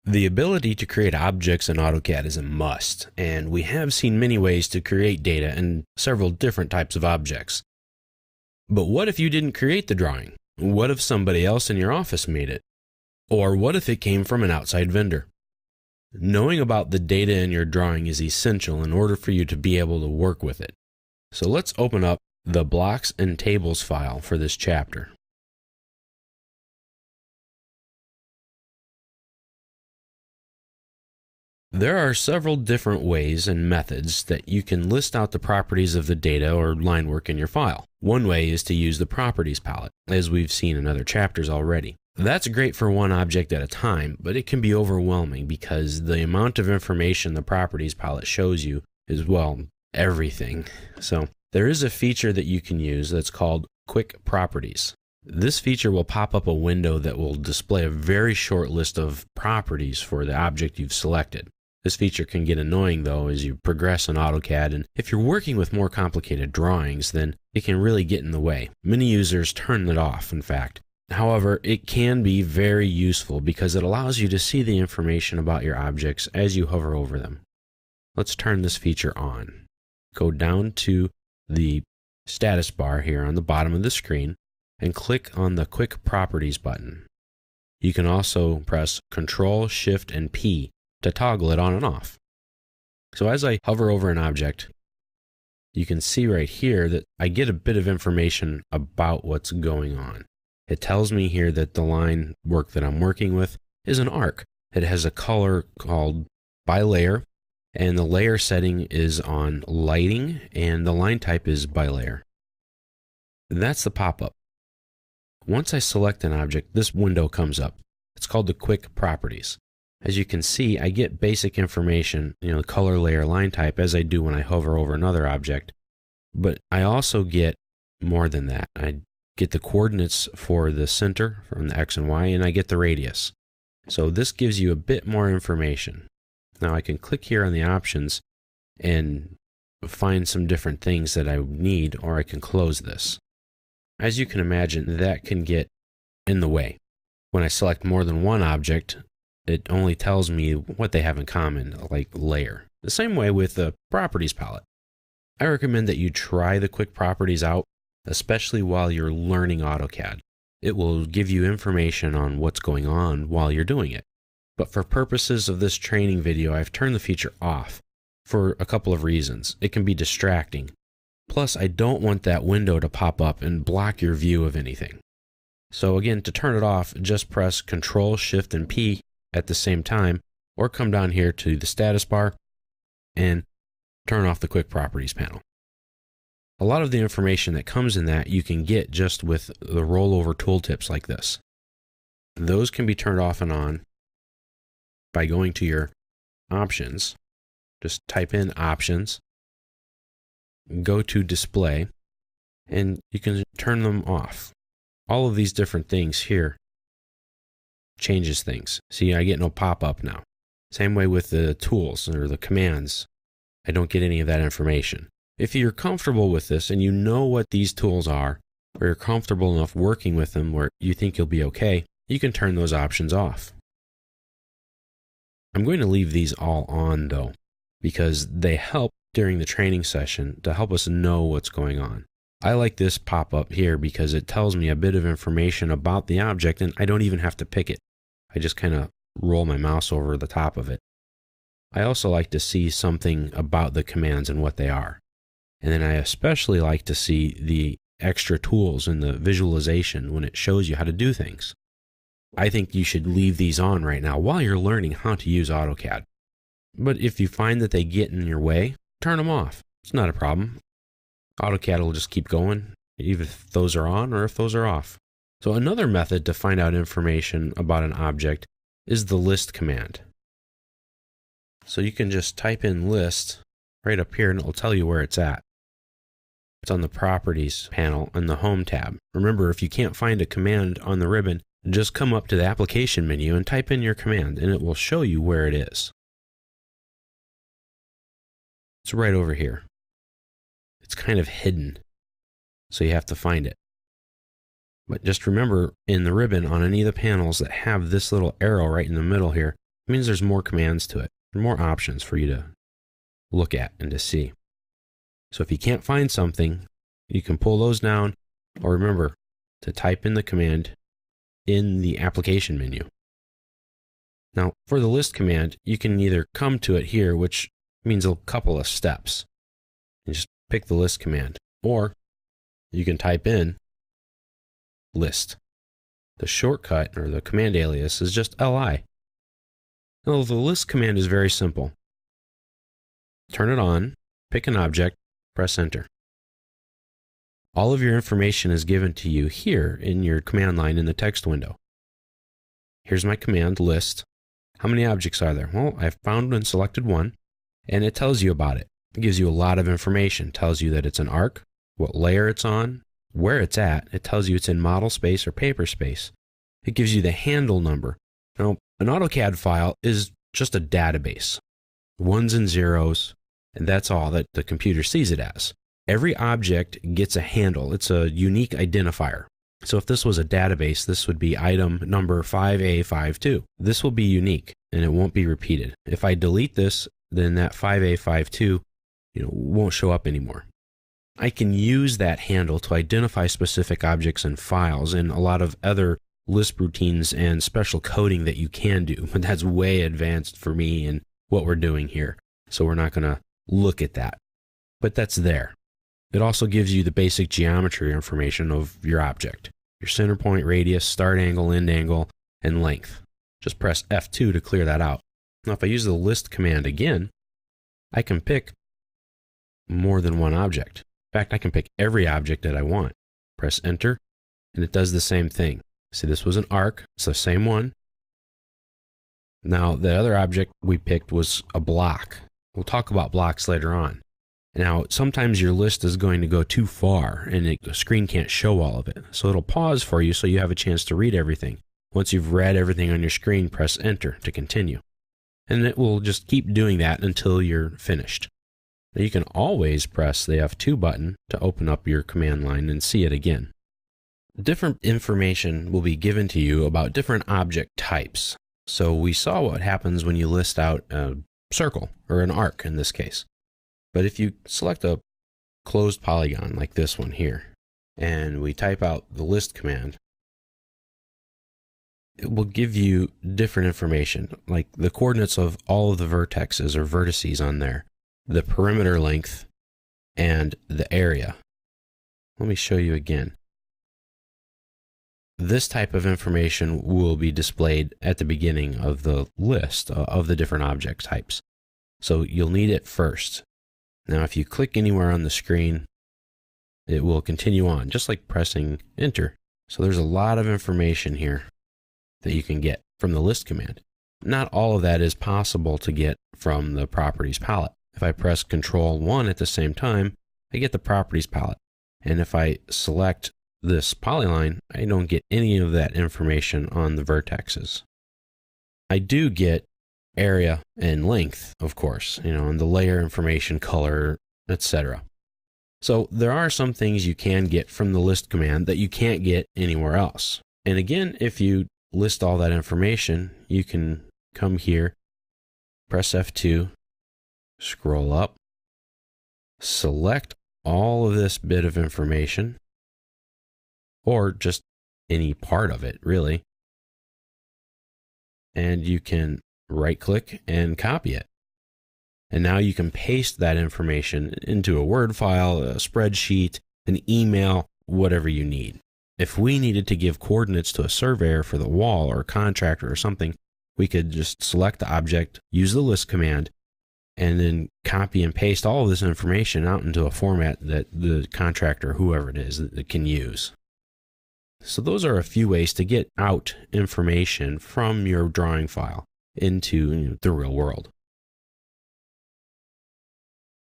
The ability to create objects in AutoCAD is a must, and we have seen many ways to create data in several different types of objects. But what if you didn't create the drawing? What if somebody else in your office made it? Or what if it came from an outside vendor? Knowing about the data in your drawing is essential in order for you to be able to work with it. So let's open up the blocks and tables file for this chapter. There are several different ways and methods that you can list out the properties of the data or line work in your file. One way is to use the properties palette, as we've seen in other chapters already. That's great for one object at a time, but it can be overwhelming because the amount of information the properties palette shows you is, well, everything. So there is a feature that you can use that's called Quick Properties. This feature will pop up a window that will display a very short list of properties for the object you've selected. This feature can get annoying though as you progress in AutoCAD, and if you're working with more complicated drawings, then it can really get in the way. Many users turn it off, in fact. However, it can be very useful because it allows you to see the information about your objects as you hover over them. Let's turn this feature on. Go down to the status bar here on the bottom of the screen and click on the Quick Properties button. You can also press Ctrl, Shift, and P to toggle it on and off. So as I hover over an object, you can see right here that I get a bit of information about what's going on. It tells me here that the line work that I'm working with is an arc. It has a color called by layer, and the layer setting is on lighting, and the line type is by layer. That's the pop-up. Once I select an object, this window comes up. It's called the Quick Properties. As you can see, I get basic information, the color, layer, line type, as I do when I hover over another object. But I also get more than that. I get the coordinates for the center from the X and Y, and I get the radius. So this gives you a bit more information. Now I can click here on the options and find some different things that I need, or I can close this. As you can imagine, that can get in the way. When I select more than one object, it only tells me what they have in common, like layer. The same way with the properties palette. I recommend that you try the Quick Properties out, especially while you're learning AutoCAD. It will give you information on what's going on while you're doing it. But for purposes of this training video, I've turned the feature off for a couple of reasons. It can be distracting. Plus, I don't want that window to pop up and block your view of anything. So again, to turn it off, just press Ctrl, Shift, and P at the same time, or come down here to the status bar and turn off the Quick Properties panel. A lot of the information that comes in that you can get just with the rollover tooltips like this. Those can be turned off and on by going to your options. Just type in options, go to display, and you can turn them off. All of these different things here changes things. See, I get no pop-up now. Same way with the tools or the commands. I don't get any of that information. If you're comfortable with this and you know what these tools are, or you're comfortable enough working with them where you think you'll be okay, you can turn those options off. I'm going to leave these all on though, because they help during the training session to help us know what's going on. I like this pop-up here because it tells me a bit of information about the object and I don't even have to pick it. I just kind of roll my mouse over the top of it. I also like to see something about the commands and what they are. And then I especially like to see the extra tools in the visualization when it shows you how to do things. I think you should leave these on right now while you're learning how to use AutoCAD. But if you find that they get in your way, turn them off. It's not a problem. AutoCAD will just keep going, either if those are on or if those are off. So another method to find out information about an object is the list command. So you can just type in list right up here and it will tell you where it's at. It's on the properties panel in the home tab. Remember, if you can't find a command on the ribbon, just come up to the application menu and type in your command and it will show you where it is. It's right over here. It's kind of hidden, so you have to find it. But just remember, in the ribbon on any of the panels that have this little arrow right in the middle here, It means there's more commands to it, more options for you to look at and to see. So if you can't find something, you can pull those down, or remember to type in the command in the application menu. Now, for the list command, you can either come to it here, which means a couple of steps, and just pick the list command, or you can type in list. The shortcut, or the command alias, is just li. Now, the list command is very simple. Turn it on, pick an object, press enter. All of your information is given to you here in your command line in the text window. Here's my command list. How many objects are there? Well, I've found and selected one, and it tells you about it. It gives you a lot of information. It tells you that it's an arc, what layer it's on, where it's at. It tells you it's in model space or paper space. It gives you the handle number. Now, an AutoCAD file is just a database, ones and zeros, and that's all that the computer sees it as. Every object gets a handle. It's a unique identifier. So if this was a database, this would be item number 5A52. This will be unique, and it won't be repeated. If I delete this, then that 5A52 won't show up anymore. I can use that handle to identify specific objects and files and a lot of other Lisp routines and special coding that you can do, but that's way advanced for me and what we're doing here. So we're not going to look at that, but that's there. It also gives you the basic geometry information of your object, your center point, radius, start angle, end angle, and length. Just press F2 to clear that out. Now, if I use the list command again, I can pick more than one object. In fact, I can pick every object that I want. Press enter, and it does the same thing. See, this was an arc. It's the same one. Now, the other object we picked was a block. We'll talk about blocks later on. Now, sometimes your list is going to go too far and the screen can't show all of it. So it'll pause for you so you have a chance to read everything. Once you've read everything on your screen, press enter to continue. And it will just keep doing that until you're finished. Now, you can always press the F2 button to open up your command line and see it again. Different information will be given to you about different object types. So we saw what happens when you list out a circle, or an arc in this case. But if you select a closed polygon like this one here, and we type out the list command, it will give you different information, like the coordinates of all of the vertexes or vertices on there, the perimeter length, and the area. Let me show you again. This type of information will be displayed at the beginning of the list of the different object types. So you'll need it first. Now, if you click anywhere on the screen, it will continue on, just like pressing enter. So there's a lot of information here that you can get from the list command. Not all of that is possible to get from the properties palette. If I press Control 1 at the same time, I get the properties palette. And if I select this polyline, I don't get any of that information on the vertexes. I do get area and length, of course, and the layer information, color, etc. So there are some things you can get from the list command that you can't get anywhere else. And again, if you list all that information, you can come here, press F2, scroll up, select all of this bit of information, or just any part of it, really. And you can right-click and copy it. And now you can paste that information into a Word file, a spreadsheet, an email, whatever you need. If we needed to give coordinates to a surveyor for the wall or a contractor or something, we could just select the object, use the list command, and then copy and paste all of this information out into a format that the contractor, whoever it is, that can use. So those are a few ways to get out information from your drawing file into the real world.